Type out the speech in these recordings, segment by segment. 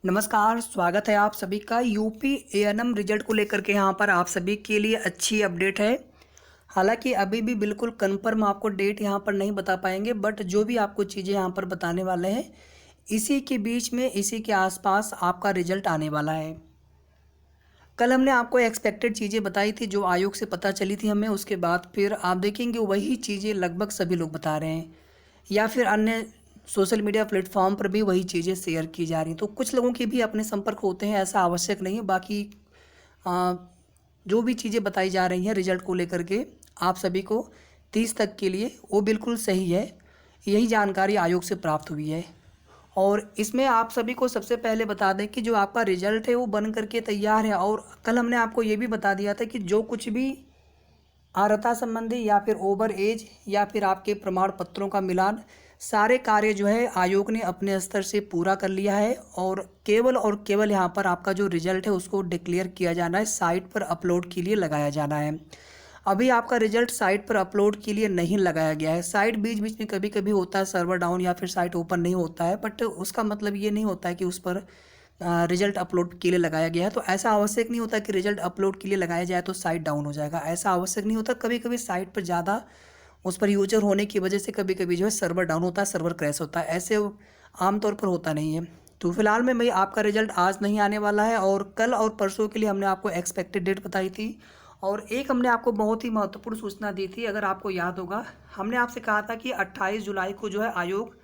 नमस्कार, स्वागत है आप सभी का यूपी एएनएम रिजल्ट को लेकर के। यहाँ पर आप सभी के लिए अच्छी अपडेट है। हालांकि अभी भी बिल्कुल कंफर्म आपको डेट यहाँ पर नहीं बता पाएंगे, बट जो भी आपको चीज़ें यहाँ पर बताने वाले हैं इसी के बीच में, इसी के आसपास आपका रिजल्ट आने वाला है। कल हमने आपको एक्सपेक्टेड चीज़ें बताई थी जो आयोग से पता चली थी हमें, उसके बाद फिर आप देखेंगे वही चीज़ें लगभग सभी लोग बता रहे हैं या फिर अन्य सोशल मीडिया प्लेटफॉर्म पर भी वही चीज़ें शेयर की जा रही हैं। तो कुछ लोगों के भी अपने संपर्क होते हैं, ऐसा आवश्यक नहीं है। बाकी आ, जो भी चीज़ें बताई जा रही हैं रिजल्ट को लेकर के आप सभी को 30 तक के लिए, वो बिल्कुल सही है। यही जानकारी आयोग से प्राप्त हुई है और इसमें आप सभी को सबसे पहले बता दें कि जो आपका रिजल्ट है वो बन करके तैयार है। और कल हमने आपको ये भी बता दिया था कि जो कुछ भी अर्हता संबंधी या फिर ओवर एज या फिर आपके प्रमाण पत्रों का मिलान, सारे कार्य जो है आयोग ने अपने स्तर से पूरा कर लिया है और केवल यहाँ पर आपका जो रिजल्ट है उसको डिक्लेयर किया जाना है, साइट पर अपलोड के लिए लगाया जाना है। अभी आपका रिजल्ट साइट पर अपलोड के लिए नहीं लगाया गया है। साइट बीच बीच में कभी कभी होता है सर्वर डाउन या फिर साइट ओपन नहीं होता है, बट उसका मतलब ये नहीं होता है कि उस पर रिजल्ट अपलोड के लिए लगाया गया है। तो ऐसा आवश्यक नहीं होता कि रिजल्ट अपलोड के लिए लगाया जाए तो साइट डाउन हो जाएगा, ऐसा आवश्यक नहीं होता। कभी कभी साइट पर ज़्यादा उस पर यूजर होने की वजह से कभी कभी जो है सर्वर डाउन होता है, सर्वर क्रैश होता है, ऐसे आमतौर पर होता नहीं है। तो फिलहाल में भाई आपका रिजल्ट आज नहीं आने वाला है और कल और परसों के लिए हमने आपको एक्सपेक्टेड डेट बताई थी। और एक हमने आपको बहुत ही महत्वपूर्ण सूचना दी थी, अगर आपको याद होगा, हमने आपसे कहा था कि 28 जुलाई को जो है आयोग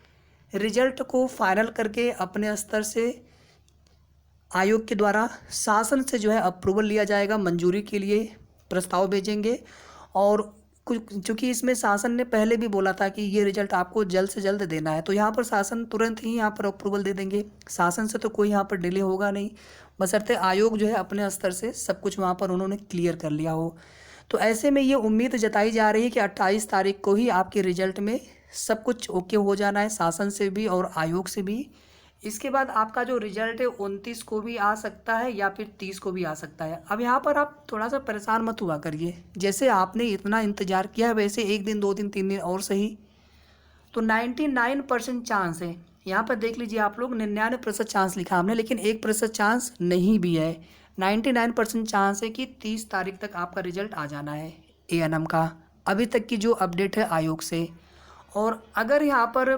रिजल्ट को फाइनल करके अपने स्तर से आयोग के द्वारा शासन से जो है अप्रूवल लिया जाएगा, मंजूरी के लिए प्रस्ताव भेजेंगे। और कुछ चूँकि इसमें शासन ने पहले भी बोला था कि ये रिजल्ट आपको जल्द से जल्द देना है, तो यहाँ पर शासन तुरंत ही यहाँ पर अप्रूवल दे देंगे। शासन से तो कोई यहाँ पर डिले होगा नहीं, बशर्ते आयोग जो है अपने स्तर से सब कुछ वहाँ पर उन्होंने क्लियर कर लिया हो। तो ऐसे में ये उम्मीद जताई जा रही है कि 28 तारीख को ही आपके रिजल्ट में सब कुछ ओके हो जाना है, शासन से भी और आयोग से भी। इसके बाद आपका जो रिजल्ट है 29 को भी आ सकता है या फिर 30 को भी आ सकता है। अब यहाँ पर आप थोड़ा सा परेशान मत हुआ करिए, जैसे आपने इतना इंतज़ार किया है वैसे एक दिन, 2 दिन, 3 दिन और सही। तो 99% चांस है, यहाँ पर देख लीजिए आप लोग, 99% चांस लिखा हमने, लेकिन 1% चांस नहीं भी है। 99% चांस है कि 30 तारीख तक आपका रिजल्ट आ जाना है एएनएम का, अभी तक की जो अपडेट है आयोग से। और अगर यहाँ पर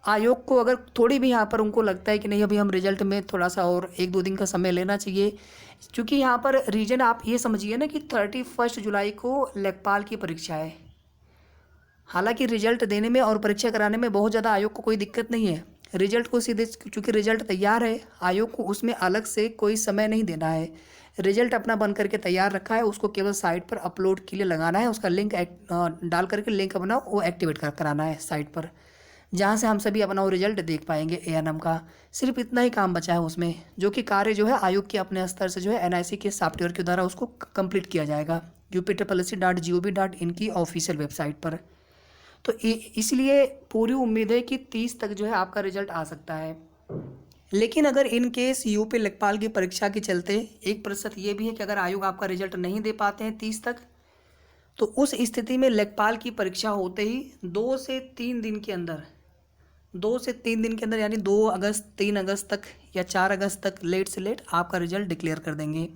आयोग को अगर थोड़ी भी यहाँ पर उनको लगता है कि नहीं, अभी हम रिजल्ट में थोड़ा सा और 1-2 दिन का समय लेना चाहिए, क्योंकि यहाँ पर रीजन आप ये समझिए ना कि 31 जुलाई को लेखपाल की परीक्षा है। हालांकि रिजल्ट देने में और परीक्षा कराने में बहुत ज़्यादा आयोग को कोई दिक्कत नहीं है। रिजल्ट को सीधे, चूँकि रिजल्ट तैयार है, आयोग को उसमें अलग से कोई समय नहीं देना है। रिजल्ट अपना बन करके तैयार रखा है, उसको केवल साइट पर अपलोड के लिए लगाना है, उसका लिंक डाल करके लिंक अपना वो एक्टिवेट कराना है साइट पर, जहाँ से हम सभी अपना वो रिजल्ट देख पाएंगे एएनएम का। सिर्फ इतना ही काम बचा है उसमें, जो कि कार्य जो है आयोग के अपने स्तर से जो है एनआईसी के सॉफ्टवेयर के द्वारा उसको कंप्लीट किया जाएगा uptrpc.gov.in की ऑफिशियल वेबसाइट पर। तो इसलिए पूरी उम्मीद है कि 30 तक जो है आपका रिजल्ट आ सकता है। लेकिन अगर इन केस यूपी लेखपाल की परीक्षा के चलते 1% ये भी है कि अगर आयोग आपका रिजल्ट नहीं दे पाते हैं 30 तक, तो उस स्थिति में लेखपाल की परीक्षा होते ही 2 से 3 दिन के अंदर, 2 से 3 दिन के अंदर, यानी 2 अगस्त, 3 अगस्त तक या 4 अगस्त तक लेट से लेट आपका रिजल्ट डिक्लेयर कर देंगे।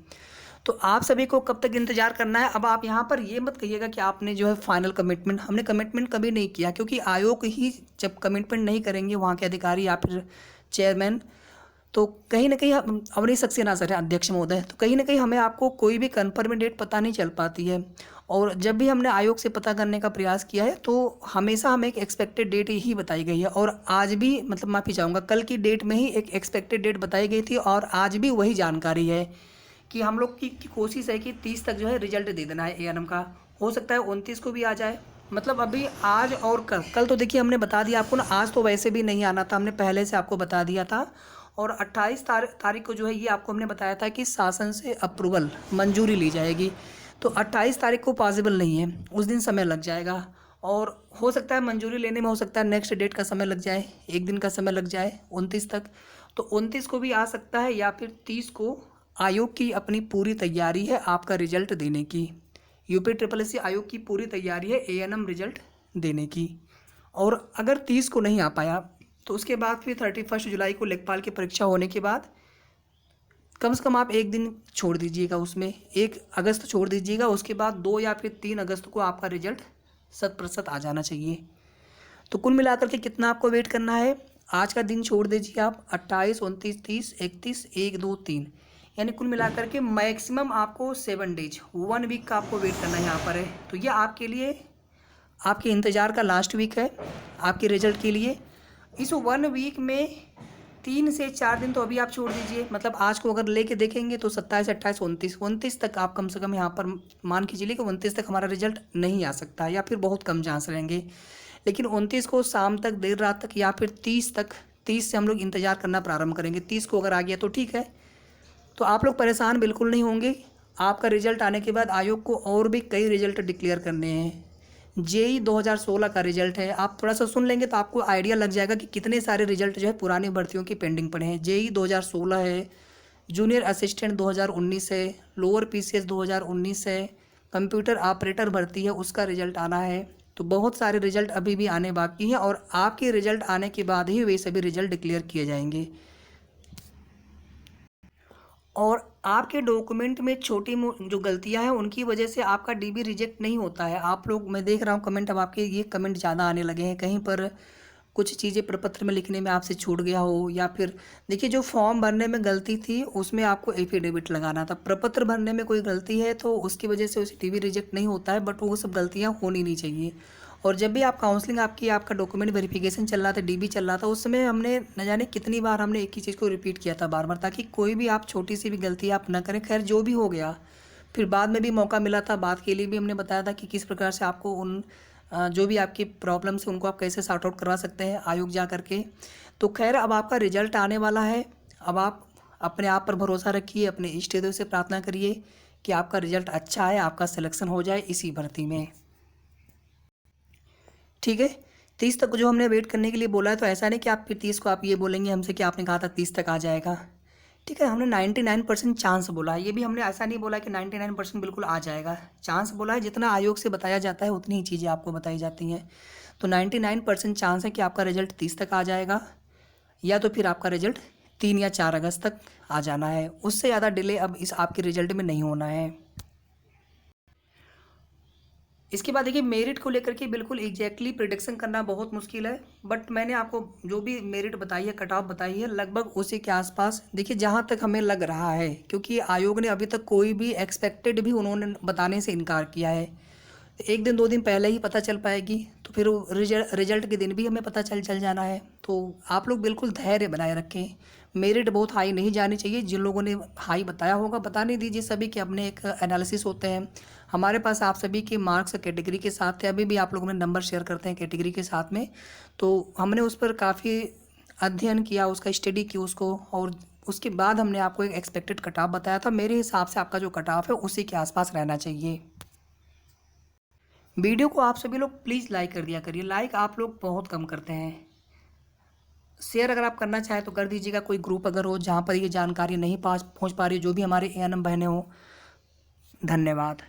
तो आप सभी को कब तक इंतजार करना है। अब आप यहाँ पर ये मत कहिएगा कि आपने जो है फाइनल कमिटमेंट, हमने कमिटमेंट कभी नहीं किया, क्योंकि आयोग ही जब कमिटमेंट नहीं करेंगे वहाँ के अधिकारी या फिर चेयरमैन, तो कहीं ना कहीं अवनीश सक्सेना सर है अध्यक्ष महोदय, तो कहीं ना कहीं हमें आपको कोई भी कन्फर्म डेट पता नहीं चल पाती है। और जब भी हमने आयोग से पता करने का प्रयास किया है तो हमेशा हमें एक एक्सपेक्टेड डेट ही बताई गई है, और आज भी, मतलब माफ़ी चाहूँगा, कल की डेट में ही एक एक्सपेक्टेड डेट बताई गई थी और आज भी वही जानकारी है कि हम लोग की कोशिश है कि 30 तक जो है रिजल्ट दे देना है एएनएम का। हो सकता है 29 को भी आ जाए, मतलब अभी आज और कल तो देखिए हमने बता दिया आपको ना, आज तो वैसे भी नहीं आना था, हमने पहले से आपको बता दिया था। और 28 तारीख को जो है ये आपको हमने बताया था कि शासन से अप्रूवल, मंजूरी ली जाएगी। तो 28 तारीख को पॉसिबल नहीं है, उस दिन समय लग जाएगा। और हो सकता है मंजूरी लेने में, हो सकता है नेक्स्ट डेट का समय लग जाए, 1 दिन का समय लग जाए 29 तक। तो 29 को भी आ सकता है या फिर 30 को। आयोग की अपनी पूरी तैयारी है आपका रिजल्ट देने की, UPSSC आयोग की पूरी तैयारी है एएनएम रिजल्ट देने की। और अगर 30 को नहीं आ पाया तो उसके बाद फिर 31 जुलाई को लेखपाल की परीक्षा होने के बाद कम से कम आप एक दिन छोड़ दीजिएगा, उसमें 1 अगस्त छोड़ दीजिएगा, उसके बाद 2 या फिर 3 अगस्त को आपका रिजल्ट 100% आ जाना चाहिए। तो कुल मिलाकर के कितना आपको वेट करना है, आज का दिन छोड़ दीजिए आप, 28, 29, 30, 31, 1, 2, 3, यानी कुल मिलाकर के मैक्सिमम आपको 7 डेज 1 वीक का आपको वेट करना यहाँ पर है। तो ये आपके लिए आपके इंतज़ार का लास्ट वीक है आपके रिजल्ट के लिए। इस 1 वीक में 3 से 4 दिन तो अभी आप छोड़ दीजिए, मतलब आज को अगर लेके देखेंगे तो 27, 28, 29 तक आप कम से कम यहाँ पर मान के चलिए कि 29 तक हमारा रिजल्ट नहीं आ सकता या फिर बहुत कम चांस रहेंगे। लेकिन 29 को शाम तक, देर रात तक, या फिर 30 तक, 30 से हम लोग इंतज़ार करना प्रारंभ करेंगे। 30 को अगर आ गया तो ठीक है। तो आप लोग परेशान बिल्कुल नहीं होंगे। आपका रिजल्ट आने के बाद आयोग को और भी कई रिजल्ट डिक्लेयर करने हैं। जेई 2016 का रिजल्ट है, आप थोड़ा सा सुन लेंगे तो आपको आइडिया लग जाएगा कि कितने सारे रिजल्ट जो है पुरानी भर्तियों की पेंडिंग पड़े हैं। जेई 2016 है, जूनियर असिस्टेंट 2019 है, लोअर पीसीएस 2019 है, कंप्यूटर ऑपरेटर भर्ती है उसका रिजल्ट आना है। तो बहुत सारे रिजल्ट अभी भी आने बाकी हैं और आपके रिजल्ट आने के बाद ही वे सभी रिजल्ट डिक्लेयर किए जाएंगे। और आपके डॉक्यूमेंट में छोटी जो गलतियां हैं उनकी वजह से आपका डीबी रिजेक्ट नहीं होता है। आप लोग, मैं देख रहा हूँ कमेंट, अब आपके ये कमेंट ज़्यादा आने लगे हैं, कहीं पर कुछ चीज़ें प्रपत्र में लिखने में आपसे छूट गया हो, या फिर देखिए जो फॉर्म भरने में गलती थी उसमें आपको एफिडेविट लगाना था। प्रपत्र भरने में कोई गलती है तो उसकी वजह से उसे डीबी रिजेक्ट नहीं होता है, बट वो सब गलतियाँ होनी नहीं चाहिए। और जब भी आप काउंसलिंग आपका डॉक्यूमेंट वेरिफिकेशन चल रहा था, डीबी चल रहा था, उस समय हमने न जाने कितनी बार हमने एक ही चीज़ को रिपीट किया था बार बार, ताकि कोई भी आप छोटी सी भी गलती आप ना करें। खैर जो भी हो गया, फिर बाद में भी मौका मिला था, बात के लिए भी हमने बताया था कि किस प्रकार से आपको उन जो भी आपकी प्रॉब्लम्स है उनको आप कैसे सॉर्ट आउट करवा सकते हैं आयोग जा करके। तो खैर अब आपका रिजल्ट आने वाला है। अब आप अपने आप पर भरोसा रखिए, अपने इष्ट देव से प्रार्थना करिए कि आपका रिजल्ट अच्छा है, आपका सिलेक्शन हो जाए इसी भर्ती में। ठीक है, 30 तक जो हमने वेट करने के लिए बोला है, तो ऐसा नहीं कि आप फिर 30 को आप ये बोलेंगे हमसे कि आपने कहा था 30 तक आ जाएगा। ठीक है, हमने 99% चांस बोला है, ये भी हमने ऐसा नहीं बोला कि 99% बिल्कुल आ जाएगा। चांस बोला है, जितना आयोग से बताया जाता है उतनी ही चीज़ें आपको बताई जाती हैं। तो 99% चांस है कि आपका रिजल्ट 30 तक आ जाएगा, या तो फिर आपका रिजल्ट 3 या 4 अगस्त तक आ जाना है। उससे ज़्यादा डिले अब इस आपके रिजल्ट में नहीं होना है। इसके बाद देखिए मेरिट को लेकर के बिल्कुल एग्जैक्टली प्रिडिक्शन करना बहुत मुश्किल है, बट मैंने आपको जो भी मेरिट बताई है, कट ऑफ बताई है, लगभग उसी के आसपास देखिए जहाँ तक हमें लग रहा है, क्योंकि आयोग ने अभी तक कोई भी एक्सपेक्टेड भी उन्होंने बताने से इनकार किया है। 1 दिन 2 दिन पहले ही पता चल पाएगी, तो फिर रिजल्ट के दिन भी हमें पता चल जाना है। तो आप लोग बिल्कुल धैर्य बनाए रखें। मेरिट बहुत हाई नहीं जानी चाहिए। जिन लोगों ने हाई बताया होगा बताने दीजिए, सभी के अपने एक एनालिसिस होते हैं। हमारे पास आप सभी के मार्क्स कैटेगरी के साथ थे, अभी भी आप लोगों ने नंबर शेयर करते हैं कैटेगरी के साथ में, तो हमने उस पर काफ़ी अध्ययन किया, उसका स्टडी की उसको, और उसके बाद हमने आपको एक एक्सपेक्टेड कट ऑफ बताया था। मेरे हिसाब से आपका जो कट ऑफ है उसी के आसपास रहना चाहिए। वीडियो को आप सभी लोग प्लीज़ लाइक कर दिया करिए, लाइक आप लोग बहुत कम करते हैं। शेयर अगर आप करना चाहें तो कर दीजिएगा, कोई ग्रुप अगर हो जहाँ पर ये जानकारी नहीं पहुँच पा रही, जो भी हमारे एएनएम बहनें हो। धन्यवाद।